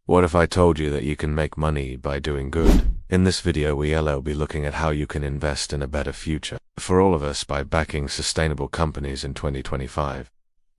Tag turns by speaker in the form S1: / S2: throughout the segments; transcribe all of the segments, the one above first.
S1: What if I told you that you can make money by doing good? In this video we'll be looking at how you can invest in a better future for all of us by backing sustainable companies in 2025.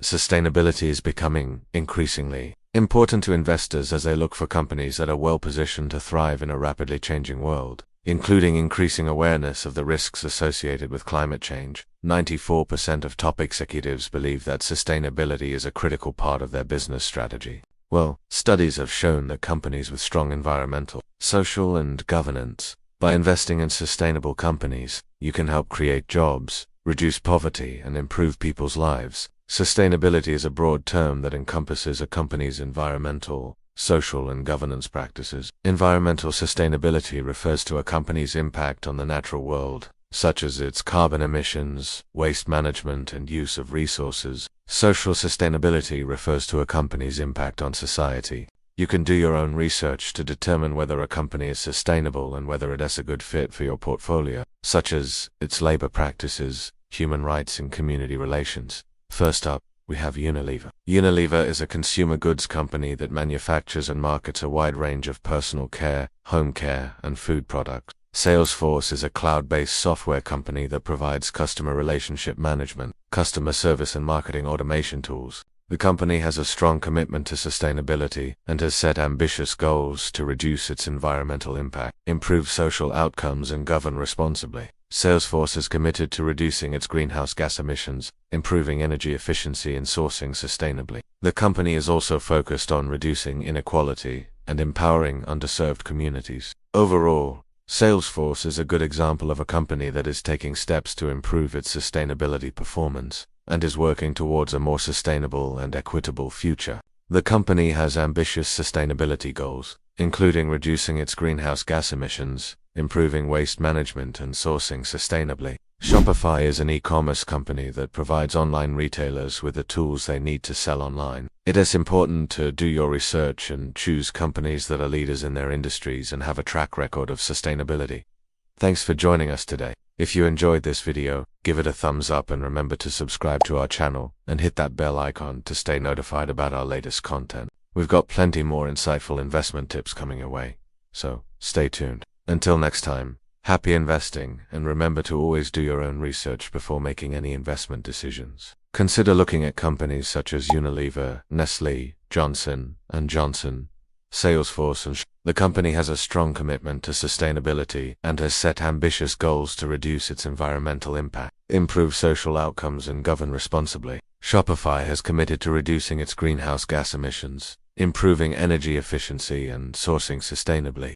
S1: Sustainability is becoming increasingly important to investors as they look for companies that are well positioned to thrive in a rapidly changing world, including increasing awareness of the risks associated with climate change. 94% of top executives believe that sustainability is a critical part of their business strategy. Well, studies have shown that companies with strong environmental, social, and governance, by investing in sustainable companies, you can help create jobs, reduce poverty, and improve people's lives. Sustainability is a broad term that encompasses a company's environmental, social, and governance practices. Environmental sustainability refers to a company's impact on the natural world, such as its carbon emissions, waste management, and use of resources. Social sustainability refers to a company's impact on society. You can do your own research to determine whether a company is sustainable and whether it has a good fit for your portfolio, such as its labor practices, human rights, and community relations. First up, we have Unilever. Unilever is a consumer goods company that manufactures and markets a wide range of personal care, home care, and food products. Salesforce is a cloud-based software company that provides customer relationship management, customer service, and marketing automation tools. The company has a strong commitment to sustainability and has set ambitious goals to reduce its environmental impact, improve social outcomes, and govern responsibly. Salesforce is committed to reducing its greenhouse gas emissions, improving energy efficiency, and sourcing sustainably. The company is also focused on reducing inequality and empowering underserved communities. Overall, Salesforce is a good example of a company that is taking steps to improve its sustainability performance and is working towards a more sustainable and equitable future. The company has ambitious sustainability goals, including reducing its greenhouse gas emissions, improving waste management, and sourcing sustainably. Shopify is an e-commerce company that provides online retailers with the tools they need to sell online. It is important to do your research and choose companies that are leaders in their industries and have a track record of sustainability. Thanks for joining us today. If you enjoyed this video, give it a thumbs up and remember to subscribe to our channel and hit that bell icon to stay notified about our latest content. We've got plenty more insightful investment tips coming your way, so stay tuned. Until next time, happy investing, and remember to always do your own research before making any investment decisions. Consider looking at companies such as Unilever, Nestlé, Johnson & Johnson, Salesforce, and the company has a strong commitment to sustainability and has set ambitious goals to reduce its environmental impact, improve social outcomes, and govern responsibly. Shopify has committed to reducing its greenhouse gas emissions, improving energy efficiency, and sourcing sustainably.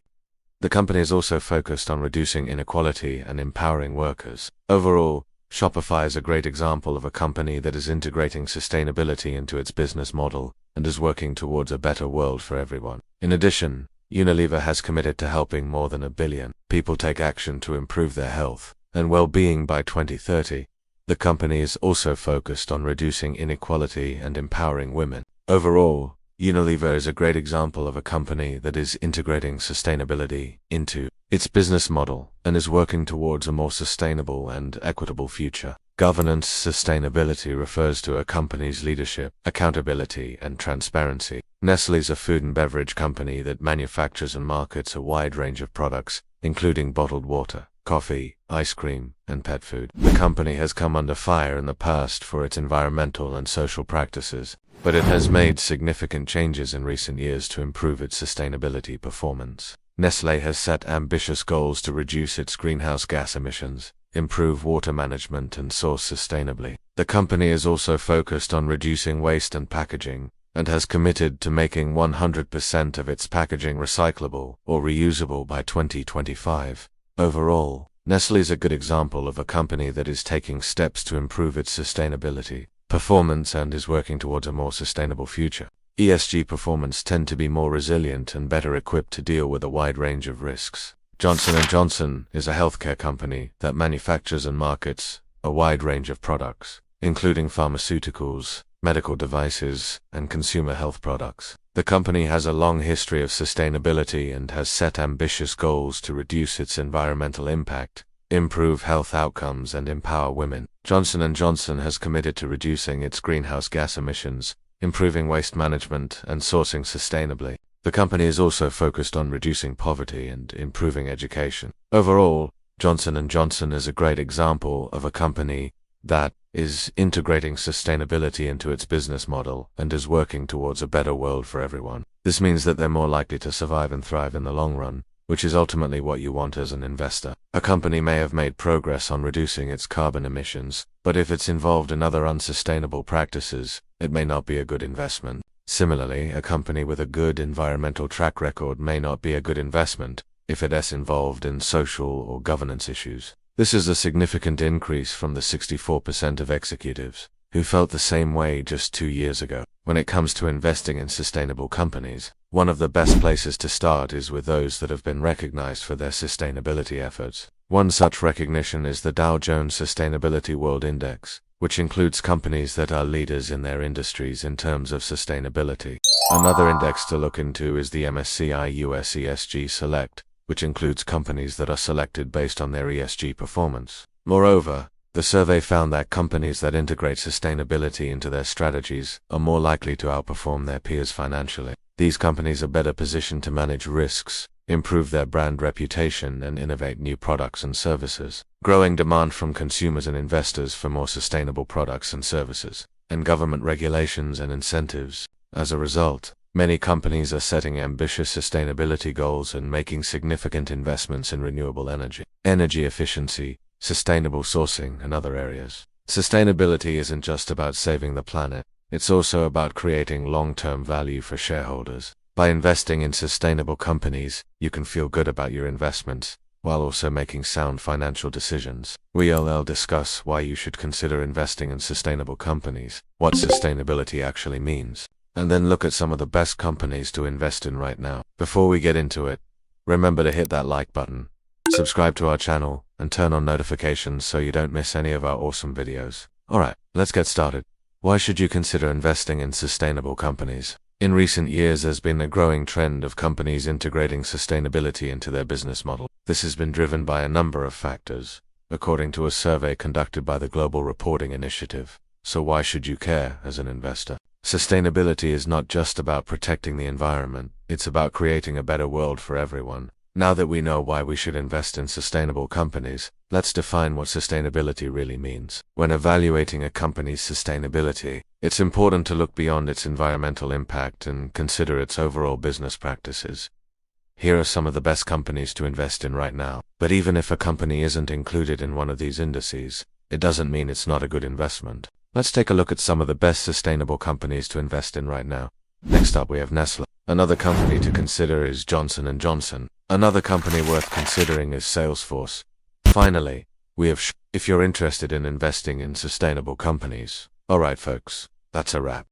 S1: The company is also focused on reducing inequality and empowering workers. Overall, Shopify is a great example of a company that is integrating sustainability into its business model and is working towards a better world for everyone. In addition, Unilever has committed to helping more than 1 billion people take action to improve their health and well-being by 2030. The company is also focused on reducing inequality and empowering women. Overall, Unilever is a great example of a company that is integrating sustainability into its business model and is working towards a more sustainable and equitable future. Governance sustainability refers to a company's leadership, accountability, and transparency. Nestlé is a food and beverage company that manufactures and markets a wide range of products, including bottled water, coffee, ice cream, and pet food. The company has come under fire in the past for its environmental and social practices, but it has made significant changes in recent years to improve its sustainability performance. Nestlé has set ambitious goals to reduce its greenhouse gas emissions, improve water management, and source sustainably. The company is also focused on reducing waste and packaging, and has committed to making 100% of its packaging recyclable or reusable by 2025. Overall, Nestlé is a good example of a company that is taking steps to improve its sustainability performance and is working towards a more sustainable future. ESG performance tend to be more resilient and better equipped to deal with a wide range of risks. Johnson & Johnson is a healthcare company that manufactures and markets a wide range of products, including pharmaceuticals, medical devices, and consumer health products. The company has a long history of sustainability and has set ambitious goals to reduce its environmental impact, improve health outcomes, and empower women. Johnson & Johnson has committed to reducing its greenhouse gas emissions, improving waste management, and sourcing sustainably. The company is also focused on reducing poverty and improving education. Overall, Johnson & Johnson is a great example of a company that is integrating sustainability into its business model and is working towards a better world for everyone. This means that they're more likely to survive and thrive in the long run, which is ultimately what you want as an investor. A company may have made progress on reducing its carbon emissions, but if it's involved in other unsustainable practices, it may not be a good investment. Similarly, a company with a good environmental track record may not be a good investment if it is involved in social or governance issues. This is a significant increase from the 64% of executives who felt the same way just 2 years ago. When it comes to investing in sustainable companies, one of the best places to start is with those that have been recognized for their sustainability efforts. One such recognition is the Dow Jones Sustainability World Index, which includes companies that are leaders in their industries in terms of sustainability. Another index to look into is the MSCI US ESG Select, which includes companies that are selected based on their ESG performance. Moreover, the survey found that companies that integrate sustainability into their strategies are more likely to outperform their peers financially. These companies are better positioned to manage risks, improve their brand reputation, and innovate new products and services. Growing demand from consumers and investors for more sustainable products and services, and government regulations and incentives. As a result, many companies are setting ambitious sustainability goals and making significant investments in renewable energy efficiency, sustainable sourcing, and other areas. Sustainability isn't just about saving the planet, it's also about creating long-term value for shareholders. By investing in sustainable companies, you can feel good about your investments, while also making sound financial decisions. We'll discuss why you should consider investing in sustainable companies, what sustainability actually means, and then look at some of the best companies to invest in right now. Before we get into it, remember to hit that like button, subscribe to our channel, and turn on notifications so you don't miss any of our awesome videos. Alright, let's get started. Why should you consider investing in sustainable companies? In recent years, there's been a growing trend of companies integrating sustainability into their business model. This has been driven by a number of factors, according to a survey conducted by the Global Reporting Initiative. So why should you care as an investor? Sustainability is not just about protecting the environment, it's about creating a better world for everyone. Now that we know why we should invest in sustainable companies, let's define what sustainability really means. When evaluating a company's sustainability, it's important to look beyond its environmental impact and consider its overall business practices. Here are some of the best companies to invest in right now. But even if a company isn't included in one of these indices, it doesn't mean it's not a good investment. Let's take a look at some of the best sustainable companies to invest in right now. Next up, we have Nestle. Another company to consider is Johnson & Johnson. Another company worth considering is Salesforce. Finally, we have if you're interested in investing in sustainable companies. Alright folks, that's a wrap.